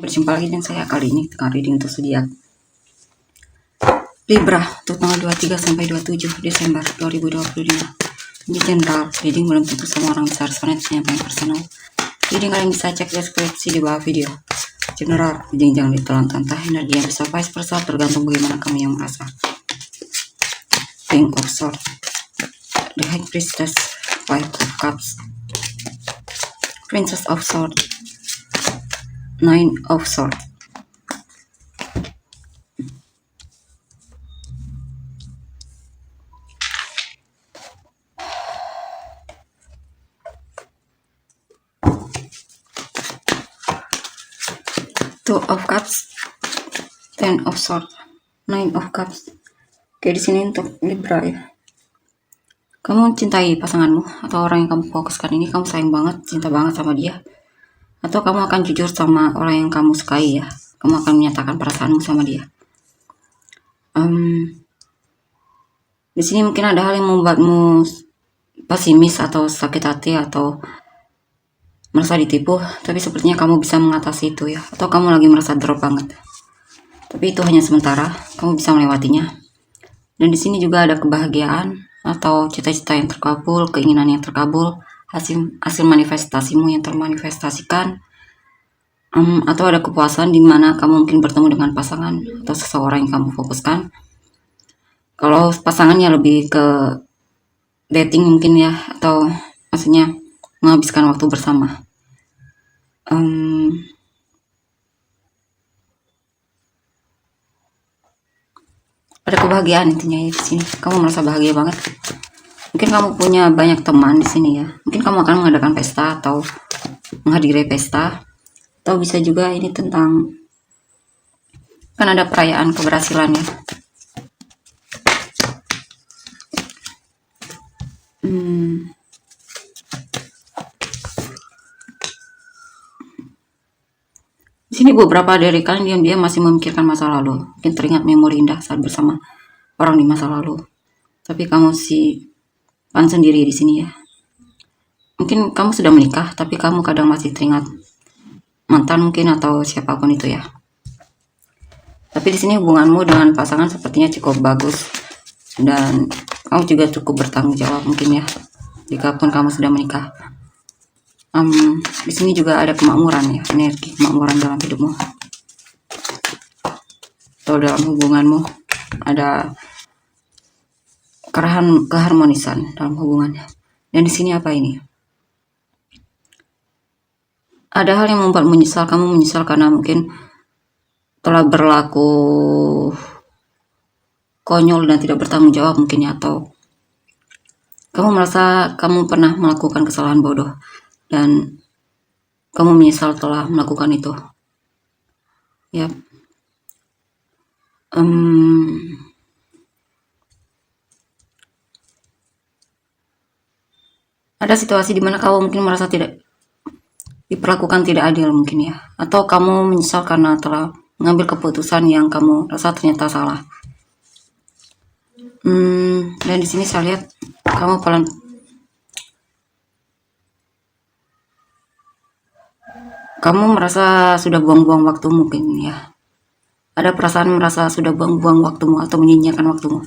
Berjumpa lagi dengan saya kali ini tengah reading untuk zodiak Libra untuk tanggal 23 sampai 27 Desember 2025. Ini general reading, belum tentu semua orang bisa resonate, yang paling personal. Reading kalian bisa cek deskripsi di bawah video. General reading jangan ditelan mentah, energi yang bisa vice versa tergantung bagaimana kamu yang merasa. King of Swords, The High Priestess, Five of Cups, Princess of Swords, Nine of Swords. Two of Cups, Ten of Swords, Nine of Cups. Oke, di sini untuk Libra ya. Kamu cintai pasanganmu atau orang yang kamu fokuskan ini, kamu sayang banget, cinta banget sama dia. Atau kamu akan jujur sama orang yang kamu sukai ya. Kamu akan menyatakan perasaanmu sama dia. Di sini mungkin ada hal yang membuatmu pesimis atau sakit hati atau merasa ditipu, tapi sepertinya kamu bisa mengatasi itu ya. Atau kamu lagi merasa drop banget. Tapi itu hanya sementara, kamu bisa melewatinya. Dan di sini juga ada kebahagiaan atau cita-cita yang terkabul, keinginan yang terkabul, hasil manifestasimu yang termanifestasikan, atau ada kepuasan di mana kamu mungkin bertemu dengan pasangan atau seseorang yang kamu fokuskan. Kalau pasangannya lebih ke dating mungkin ya, atau maksudnya menghabiskan waktu bersama. Ada kebahagiaan intinya ya di sini. Kamu merasa bahagia banget. Mungkin kamu punya banyak teman di sini ya. Mungkin kamu akan mengadakan pesta atau menghadiri pesta. Atau bisa juga ini tentang, kan ada perayaan keberhasilan ya. Di sini beberapa dari kalian diam-diam masih memikirkan masa lalu. Mungkin teringat memori indah saat bersama orang di masa lalu. Tapi kamu pan sendiri di sini ya. Mungkin kamu sudah menikah, tapi kamu kadang masih teringat mantan mungkin atau siapapun itu ya. Tapi di sini hubunganmu dengan pasangan sepertinya cukup bagus dan kamu juga cukup bertanggung jawab mungkin ya. Jikapun kamu sudah menikah. Di sini juga ada kemakmuran ya, energi kemakmuran dalam hidupmu atau dalam hubunganmu, ada keharmonisan dalam hubungannya. Dan di sini apa ini? Ada hal yang membuat menyesal, kamu menyesal karena mungkin telah berlaku konyol dan tidak bertanggung jawab mungkin ya, atau kamu merasa kamu pernah melakukan kesalahan bodoh dan kamu menyesal telah melakukan itu ya. Ada situasi dimana kamu mungkin merasa tidak diperlakukan tidak adil mungkin ya, atau kamu menyesal karena telah mengambil keputusan yang kamu rasa ternyata salah. Dan di sini saya lihat kamu merasa sudah buang-buang waktu mungkin ya. Ada perasaan merasa sudah buang-buang waktumu atau menyia-nyiakan waktumu.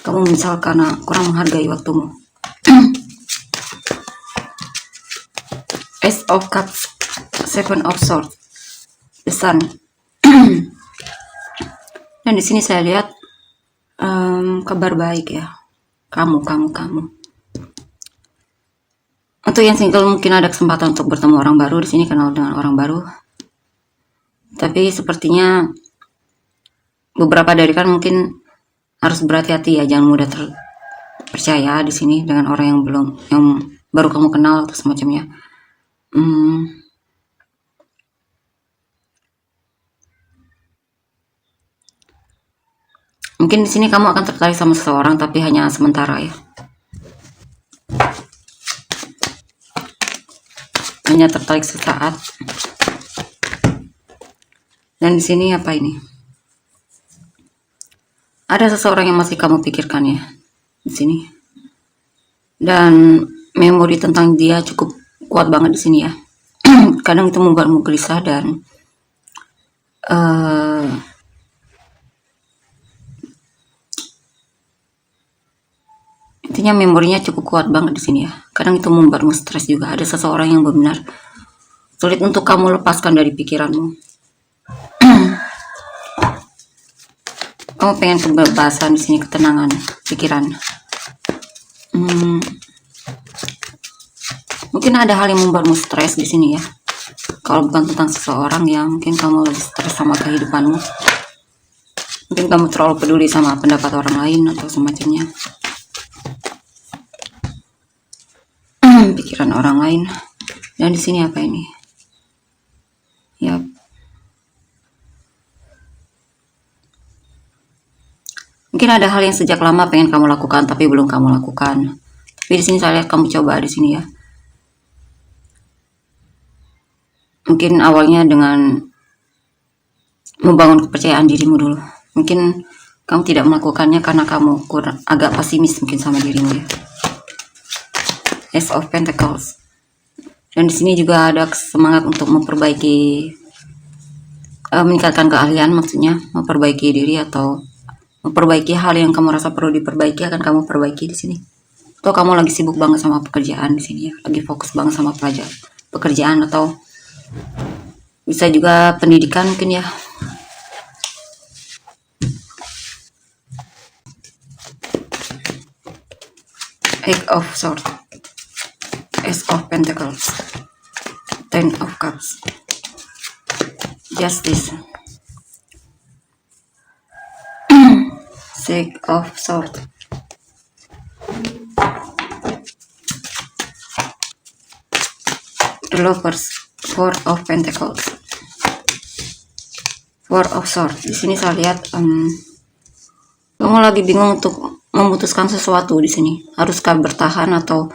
Kamu menyesal karena kurang menghargai waktumu. Ace of Cups, Seven of Swords, The Sun. Dan di sini saya lihat kabar baik ya. Kamu. Untuk yang single mungkin ada kesempatan untuk bertemu orang baru di sini, kenal dengan orang baru. Tapi sepertinya beberapa dari kan mungkin harus berhati-hati ya, jangan mudah terpercaya di sini dengan orang yang baru kamu kenal atau semacamnya. Mungkin di sini kamu akan tertarik sama seseorang tapi hanya sementara ya. Hanya tertarik sesaat. Dan di sini apa ini? Ada seseorang yang masih kamu pikirkan ya di sini. Dan memori tentang dia cukup kuat banget di sini ya. Kadang itu membuatmu gelisah dan eh, intinya memorinya cukup kuat banget di sini ya. Kadang itu membuatmu stres juga. Ada seseorang yang benar sulit untuk kamu lepaskan dari pikiranmu. Kamu pengen kebebasan di sini, ketenangan pikiran. Mungkin ada hal yang membuatmu stres di sini ya. Kalau bukan tentang seseorang ya, mungkin kamu lagi stres sama kehidupanmu. Mungkin kamu terlalu peduli sama pendapat orang lain atau semacamnya. Pikiran orang lain. Dan di sini apa ini? Ya. Mungkin ada hal yang sejak lama pengen kamu lakukan tapi belum kamu lakukan. Tapi di sini saya lihat kamu coba di sini ya. Mungkin awalnya dengan membangun kepercayaan dirimu dulu. Mungkin kamu tidak melakukannya karena kamu agak pesimis mungkin sama dirimu ya. Ace of Pentacles. Dan di sini juga ada semangat untuk memperbaiki, meningkatkan keahlian, maksudnya memperbaiki diri atau memperbaiki hal yang kamu rasa perlu diperbaiki akan kamu perbaiki di sini. Atau kamu lagi sibuk banget sama pekerjaan di sini ya, lagi fokus banget sama pekerjaan atau bisa juga pendidikan mungkin ya. Eight of Swords, Ace of Pentacles, Ten of Cups, Justice, Six of Swords, The Lovers, Four of Pentacles, Four of Swords. Di sini saya lihat kamu lagi bingung untuk memutuskan sesuatu di sini. Haruskah bertahan atau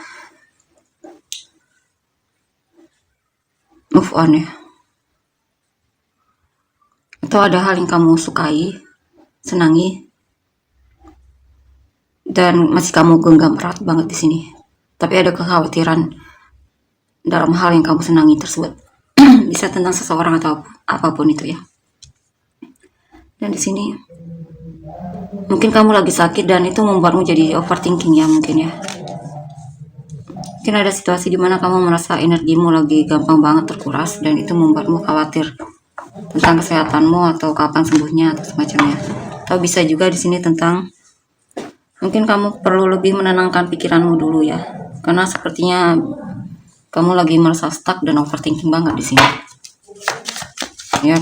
move on ya? Atau ada hal yang kamu sukai, senangi, dan masih kamu genggam erat banget di sini. Tapi ada kekhawatiran dalam hal yang kamu senangi tersebut. Bisa tentang seseorang atau apapun itu ya. Dan di sini mungkin kamu lagi sakit dan itu membuatmu jadi overthinking ya mungkin ya. Mungkin ada situasi di mana kamu merasa energimu lagi gampang banget terkuras dan itu membuatmu khawatir tentang kesehatanmu atau kapan sembuhnya atau semacamnya. Atau bisa juga di sini tentang mungkin kamu perlu lebih menenangkan pikiranmu dulu ya. Karena sepertinya kamu lagi merasa stuck dan overthinking banget di sini. Ya.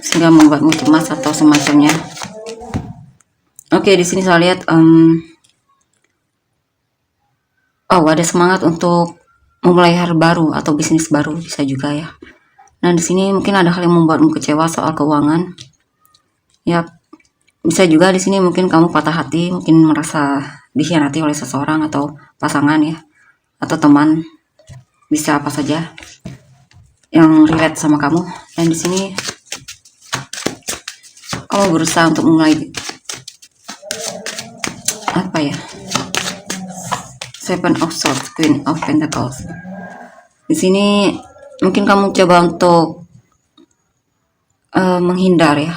Sehingga membuatmu cemas atau semacamnya. Oke, di sini saya lihat ada semangat untuk memulai hal baru atau bisnis baru bisa juga ya. Nah, di sini mungkin ada hal yang membuatmu kecewa soal keuangan. Ya, bisa juga di sini mungkin kamu patah hati, mungkin merasa dikhianati oleh seseorang atau pasangan ya, atau teman, bisa apa saja yang relate sama kamu. Dan di sini kamu berusaha untuk mulai apa ya? Seven of Swords, Queen of Pentacles. Di sini mungkin kamu coba untuk menghindar ya.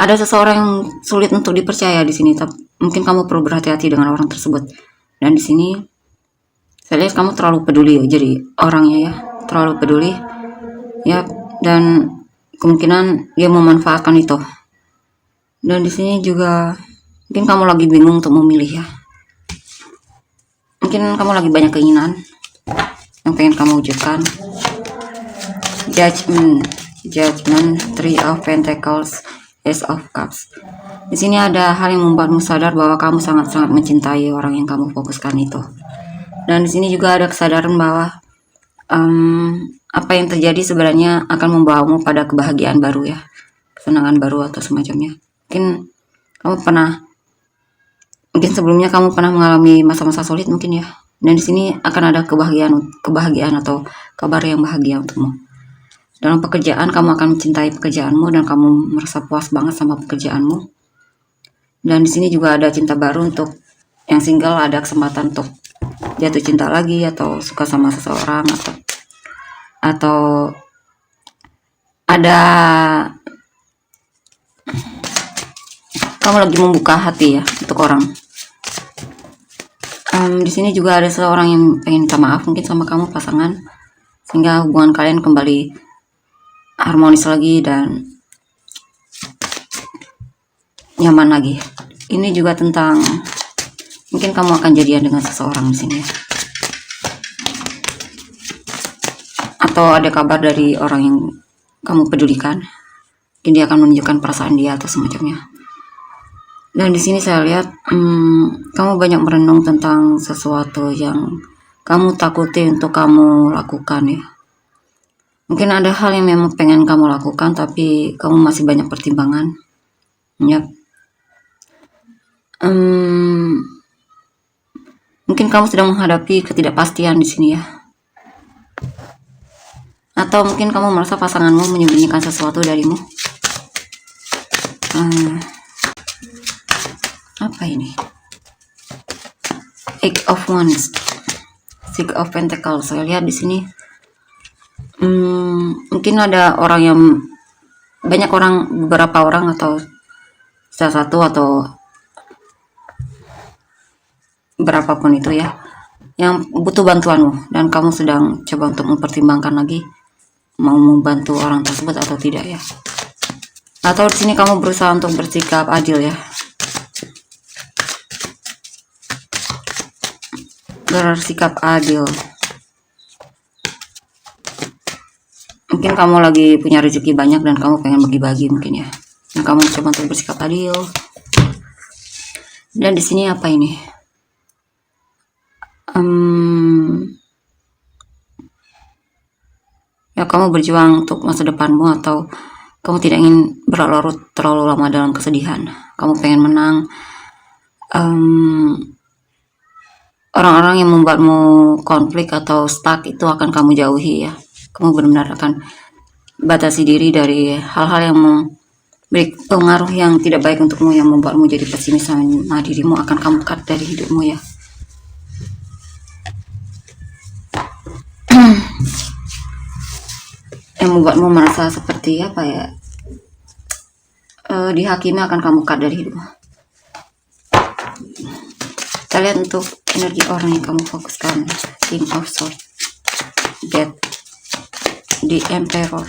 Ada seseorang yang sulit untuk dipercaya di sini, tapi mungkin kamu perlu berhati-hati dengan orang tersebut. Dan di sini saya lihat kamu terlalu peduli jadi orangnya ya, terlalu peduli ya, dan kemungkinan dia memanfaatkan itu. Dan di sini juga mungkin kamu lagi bingung untuk memilih ya. Mungkin kamu lagi banyak keinginan yang pengen kamu wujudkan. Judgment, Three of Pentacles, Ace of Cups. Di sini ada hal yang membuatmu sadar bahwa kamu sangat-sangat mencintai orang yang kamu fokuskan itu. Dan di sini juga ada kesadaran bahwa apa yang terjadi sebenarnya akan membawamu pada kebahagiaan baru ya, kesenangan baru atau semacamnya. Mungkin sebelumnya kamu pernah mengalami masa-masa sulit mungkin ya. Dan di sini akan ada kebahagiaan atau kabar yang bahagia untukmu. Dalam pekerjaan kamu akan mencintai pekerjaanmu dan kamu merasa puas banget sama pekerjaanmu. Dan di sini juga ada cinta baru untuk yang single, ada kesempatan untuk jatuh cinta lagi atau suka sama seseorang atau ada kamu lagi membuka hati ya untuk orang. Di sini juga ada seseorang yang pengen minta maaf mungkin sama kamu pasangan, sehingga hubungan kalian kembali harmonis lagi dan nyaman lagi. Ini juga tentang mungkin kamu akan jadian dengan seseorang di sini ya. Atau ada kabar dari orang yang kamu pedulikan. Mungkin dia akan menunjukkan perasaan dia atau semacamnya. Dan di sini saya lihat kamu banyak merenung tentang sesuatu yang kamu takuti untuk kamu lakukan ya. Mungkin ada hal yang memang pengen kamu lakukan tapi kamu masih banyak pertimbangan. Ya. Mungkin kamu sedang menghadapi ketidakpastian di sini ya. Atau mungkin kamu merasa pasanganmu menyembunyikan sesuatu darimu. Apa ini? Eight of Wands, Six of Pentacles. Saya lihat di sini. Mungkin ada orang yang beberapa orang atau salah satu atau berapapun itu ya, yang butuh bantuanmu dan kamu sedang coba untuk mempertimbangkan lagi mau membantu orang tersebut atau tidak ya. Atau di sini kamu berusaha untuk bersikap adil ya. Bersikap adil. Mungkin kamu lagi punya rezeki banyak dan kamu pengen bagi-bagi mungkin ya. Dan kamu coba untuk bersikap adil. Dan di sini apa ini? Ya kamu berjuang untuk masa depanmu atau kamu tidak ingin berlarut terlalu lama dalam kesedihan. Kamu pengen menang. Orang-orang yang membuatmu konflik atau stuck itu akan kamu jauhi ya. Kamu benar-benar akan batasi diri dari hal-hal yang memberi pengaruh yang tidak baik untukmu, yang membuatmu jadi pesimis sama dirimu, akan kamu cut dari hidupmu ya. Yang membuatmu merasa seperti apa ya, dihakimi, akan kamu cut dari hidupmu. Kita lihat untuk energi orang yang kamu fokuskan. King of Swords, Death, The Emperor,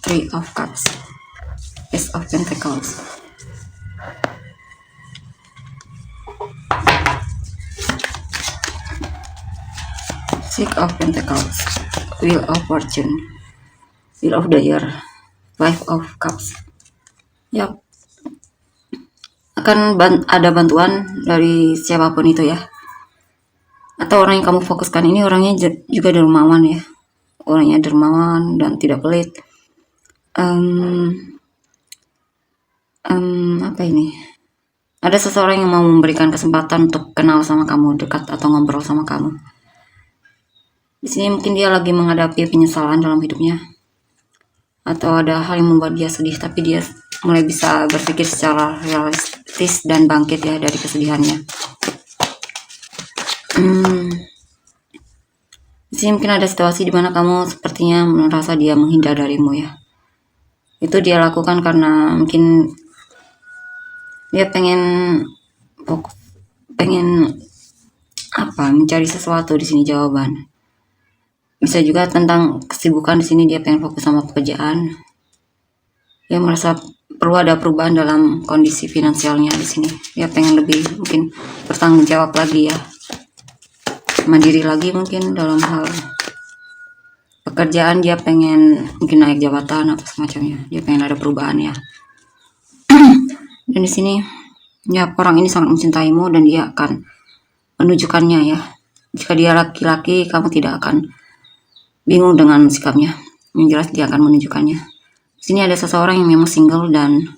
Three of Cups, Ace of Pentacles. Six of Pentacles, Wheel of Fortune, Wheel of the Year, Five of Cups. Yap, akan ada bantuan dari siapapun itu ya. Atau orang yang kamu fokuskan ini orangnya juga dermawan ya. Orangnya dermawan dan tidak pelit. Apa ini? Ada seseorang yang mau memberikan kesempatan untuk kenal sama kamu, dekat atau ngobrol sama kamu. Di sini mungkin dia lagi menghadapi penyesalan dalam hidupnya. Atau ada hal yang membuat dia sedih, tapi dia mulai bisa berpikir secara realistis dan bangkit ya dari kesedihannya. Di sini mungkin ada situasi di mana kamu sepertinya merasa dia menghindar darimu ya. Itu dia lakukan karena mungkin dia pengen mencari sesuatu di sini jawaban. Bisa juga tentang kesibukan, di sini dia pengen fokus sama pekerjaan. Dia merasa perlu ada perubahan dalam kondisi finansialnya di sini. Dia pengen lebih mungkin bertanggung jawab lagi ya. Mandiri lagi mungkin dalam hal pekerjaan, dia pengen mungkin naik jabatan atau semacamnya. Dia pengen ada perubahan ya. Dan di sini ya orang ini sangat mencintaimu dan dia akan menunjukkannya ya. Jika dia laki-laki, kamu tidak akan bingung dengan sikapnya. Yang jelas dia akan menunjukkannya. Di sini ada seseorang yang memang single dan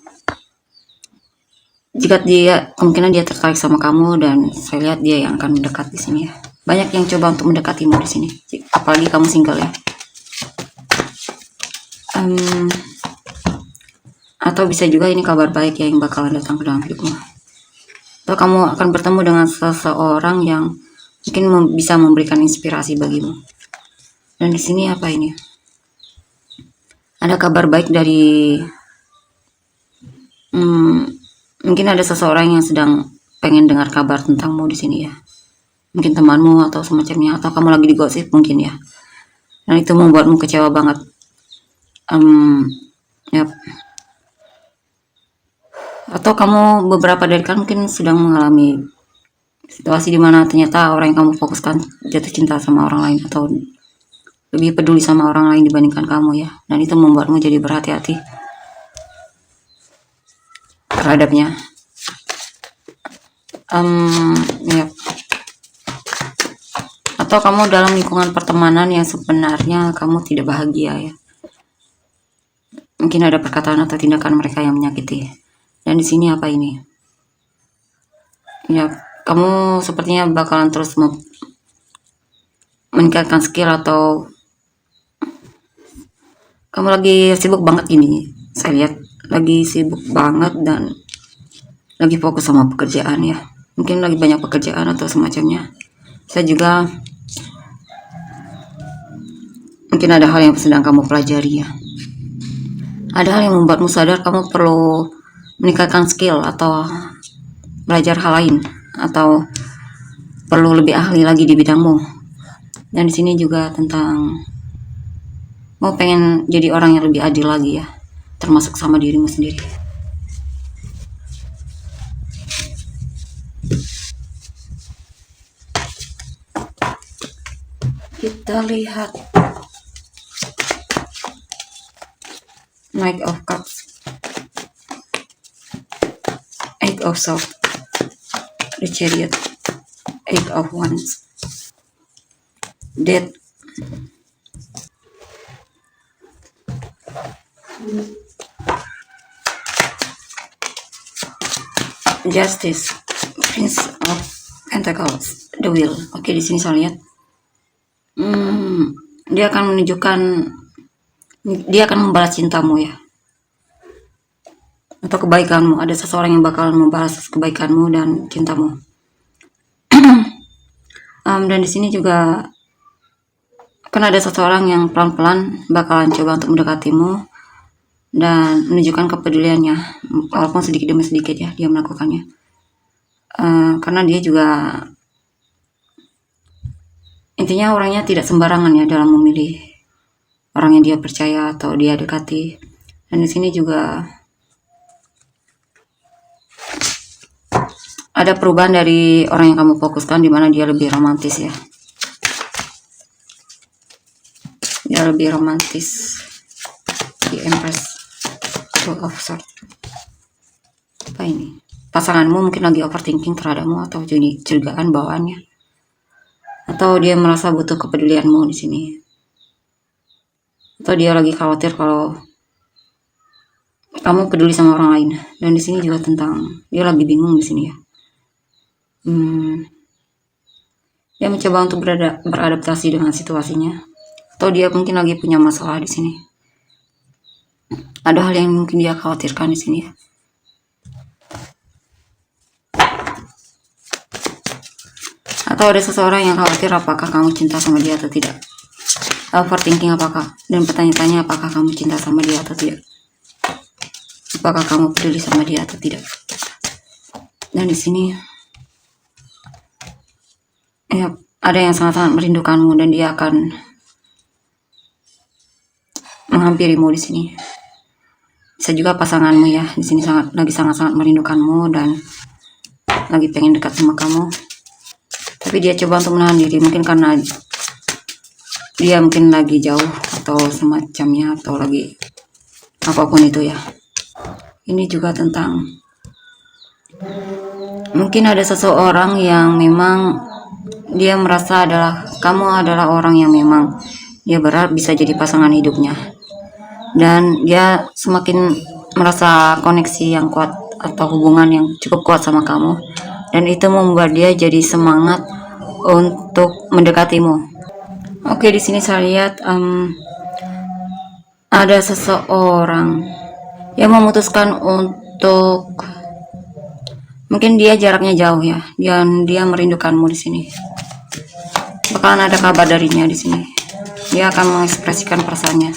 jika dia kemungkinan dia tertarik sama kamu, dan saya lihat dia yang akan mendekat di sini ya. Banyak yang coba untuk mendekatimu di sini, apalagi kamu single ya. Atau bisa juga ini kabar baik yang bakalan datang ke dalam hidupmu. Atau kamu akan bertemu dengan seseorang yang mungkin bisa memberikan inspirasi bagimu. Dan di sini apa ini? ada kabar baik dari mungkin ada seseorang yang sedang pengen dengar kabar tentangmu di sini ya. Mungkin temanmu atau semacamnya, atau kamu lagi digosip mungkin ya. Dan itu membuatmu kecewa banget. Yap. Atau kamu beberapa dari kan mungkin sedang mengalami situasi dimana ternyata orang yang kamu fokuskan jatuh cinta sama orang lain atau lebih peduli sama orang lain dibandingkan kamu ya. Dan itu membuatmu jadi berhati-hati terhadapnya. Yap. Atau kamu dalam lingkungan pertemanan yang sebenarnya kamu tidak bahagia ya. Mungkin ada perkataan atau tindakan mereka yang menyakiti. Dan di sini apa ini? Ya, kamu sepertinya bakalan terus meningkatkan skill atau kamu lagi sibuk banget ini. Saya lihat lagi sibuk banget dan lagi fokus sama pekerjaan ya. Mungkin lagi banyak pekerjaan atau semacamnya. Saya juga mungkin ada hal yang sedang kamu pelajari ya. Ada hal yang membuatmu sadar kamu perlu meningkatkan skill atau belajar hal lain atau perlu lebih ahli lagi di bidangmu. Dan di sini juga tentang mau pengen jadi orang yang lebih adil lagi ya, termasuk sama dirimu sendiri. Kita lihat Knight of Cups, Eight of Swords, the Chariot, Eight of Wands, Death, Justice, Prince of Pentacles, the Wheel. Oke, di sini saya lihat dia akan menunjukkan, dia akan membalas cintamu ya, atau kebaikanmu. Ada seseorang yang bakal membalas kebaikanmu dan cintamu. Dan di sini juga akan ada seseorang yang pelan-pelan bakalan coba untuk mendekatimu dan menunjukkan kepeduliannya, walaupun sedikit demi sedikit ya dia melakukannya. Karena dia juga intinya orangnya tidak sembarangan ya dalam memilih orang yang dia percaya atau dia dekati. Dan di sini juga ada perubahan dari orang yang kamu fokuskan, di mana dia lebih romantis ya. Dia lebih romantis. Di Empress, Two of Swords. Apa ini? Pasanganmu mungkin lagi overthinking terhadapmu atau jadi curigaan bawaannya. Atau dia merasa butuh kepedulianmu di sini. Atau dia lagi khawatir kalau kamu peduli sama orang lain. Dan di sini juga tentang dia lagi bingung di sini ya. Dia mencoba untuk beradaptasi dengan situasinya. Atau dia mungkin lagi punya masalah di sini. Ada hal yang mungkin dia khawatirkan di sini ya. Atau ada seseorang yang khawatir apakah kamu cinta sama dia atau tidak. Overthinking apakah, dan bertanya-tanya apakah kamu cinta sama dia atau tidak. Apakah kamu peduli sama dia atau tidak. Dan di sini ya, ada yang sangat-sangat merindukanmu dan dia akan menghampirimu di sini. Bisa juga pasanganmu ya, di sini lagi sangat-sangat merindukanmu dan lagi pengen dekat sama kamu. Tapi dia coba untuk menahan diri, mungkin karena dia mungkin lagi jauh atau semacamnya, atau lagi apapun itu ya. Ini juga tentang mungkin ada seseorang yang memang dia merasa kamu adalah orang yang memang dia berharap bisa jadi pasangan hidupnya, dan dia semakin merasa koneksi yang kuat atau hubungan yang cukup kuat sama kamu, dan itu membuat dia jadi semangat untuk mendekatimu. Oke, di sini saya lihat ada seseorang yang memutuskan untuk, mungkin dia jaraknya jauh ya, dan dia merindukanmu di sini. Bakalan ada kabar darinya di sini. Dia akan mengekspresikan perasaannya.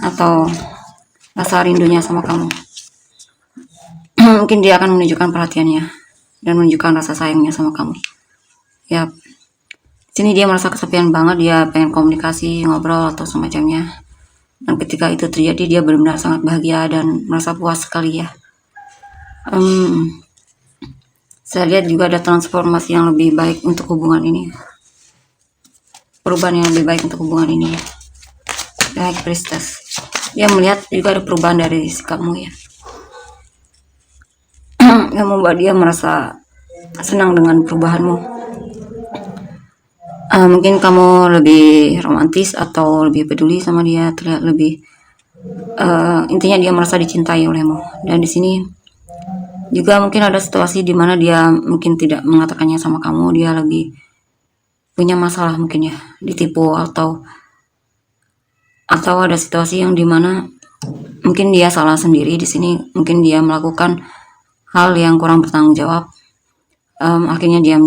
atau rasa rindunya sama kamu. Mungkin dia akan menunjukkan perhatiannya dan menunjukkan rasa sayangnya sama kamu. Ya, sini dia merasa kesepian banget, dia pengen komunikasi, ngobrol atau semacamnya. Dan ketika itu terjadi, dia benar-benar sangat bahagia dan merasa puas sekali ya. Saya lihat juga ada transformasi yang lebih baik untuk hubungan ini. Perubahan yang lebih baik untuk hubungan ini. The High Priestess. Dia melihat juga ada perubahan dari sikapmu ya. Yang membuat dia merasa senang dengan perubahanmu. Mungkin kamu lebih romantis atau lebih peduli sama dia, terlihat lebih intinya dia merasa dicintai olehmu. Dan di sini juga mungkin ada situasi di mana dia mungkin tidak mengatakannya sama kamu, dia lagi punya masalah mungkin ya, ditipu atau ada situasi yang dimana mungkin dia salah sendiri di sini, mungkin dia melakukan hal yang kurang bertanggung jawab. Akhirnya dia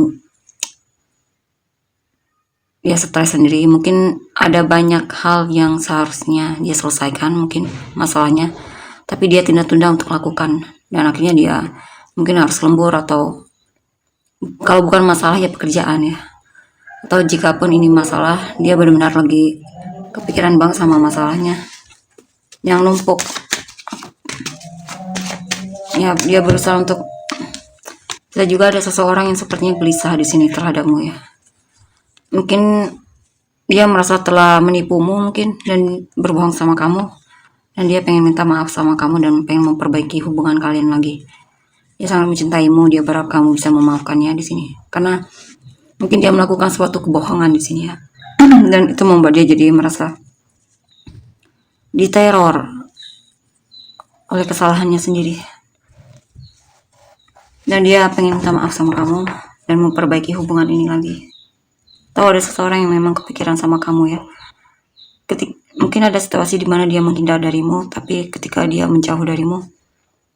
stres sendiri, mungkin ada banyak hal yang seharusnya dia selesaikan mungkin masalahnya, tapi dia tunda-tunda untuk lakukan, dan akhirnya dia mungkin harus lembur, atau kalau bukan masalah ya pekerjaan ya, atau jika pun ini masalah, dia benar-benar lagi kepikiran banget sama masalahnya yang numpuk ya. Dia berusaha untuk, bisa juga ada seseorang yang sepertinya gelisah di sini terhadapmu ya. Mungkin dia merasa telah menipumu mungkin dan berbohong sama kamu, dan dia pengen minta maaf sama kamu dan pengen memperbaiki hubungan kalian lagi. Dia sangat mencintaimu, dia berharap kamu bisa memaafkannya di sini, karena mungkin dia melakukan suatu kebohongan di sini ya. Dan itu membuat dia jadi merasa diteror oleh kesalahannya sendiri, dan dia pengen minta maaf sama kamu dan memperbaiki hubungan ini lagi. Atau ada seseorang yang memang kepikiran sama kamu ya. Mungkin ada situasi di mana dia menghindar darimu, tapi ketika dia menjauh darimu,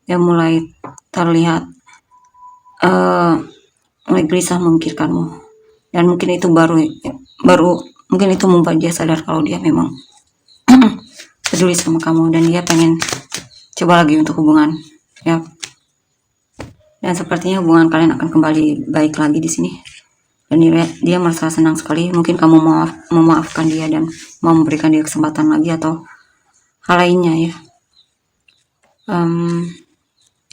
dia mulai terlihat mulai gelisah memikirkanmu, dan mungkin itu baru mungkin itu membuat dia sadar kalau dia memang peduli sama kamu, dan dia pengen coba lagi untuk hubungan ya. Dan sepertinya hubungan kalian akan kembali baik lagi di sini. Dan dia merasa senang sekali. Mungkin kamu memaafkan dia dan mau memberikan dia kesempatan lagi atau hal lainnya ya.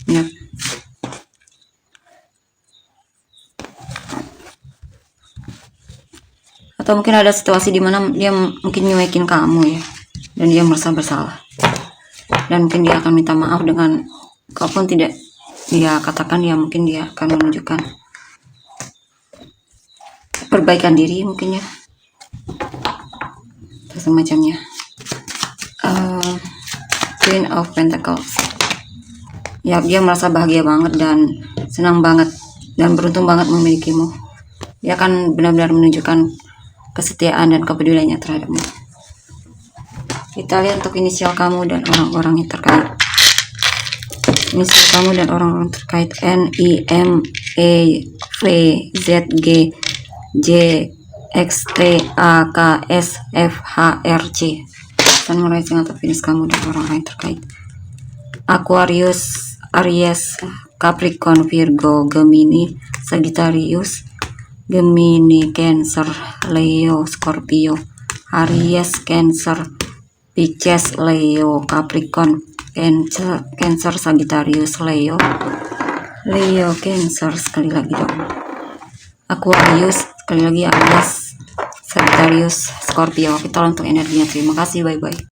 Ya. Atau mungkin ada situasi di mana dia mungkin nyuekin kamu ya, dan dia merasa bersalah. Dan mungkin dia akan minta maaf dengan, kalaupun tidak dia katakan ya, mungkin dia akan menunjukkan perbaikan diri mungkin ya, atau semacamnya. Queen of Pentacles ya, dia merasa bahagia banget dan senang banget dan beruntung banget memilikimu. Dia akan benar-benar menunjukkan kesetiaan dan kepeduliannya terhadapmu. Kita lihat untuk inisial kamu dan orang-orang yang terkait. Inisial kamu dan orang-orang terkait: N, I, M, E, V, Z, G, J, X, T, A, K, S, F, H, R, C. Dan Rising atau Venus kamu dan orang-orang yang terkait: Aquarius, Aries, Capricorn, Virgo, Gemini, Sagittarius, Gemini, Cancer, Leo, Scorpio, Aries, Cancer, Pisces, Leo, Capricorn, Cancer, Sagittarius, Leo, Cancer, sekali lagi dong, Aquarius, sekali lagi Aries, Sagittarius, Scorpio. Kita untuk energinya. Terima kasih, bye bye.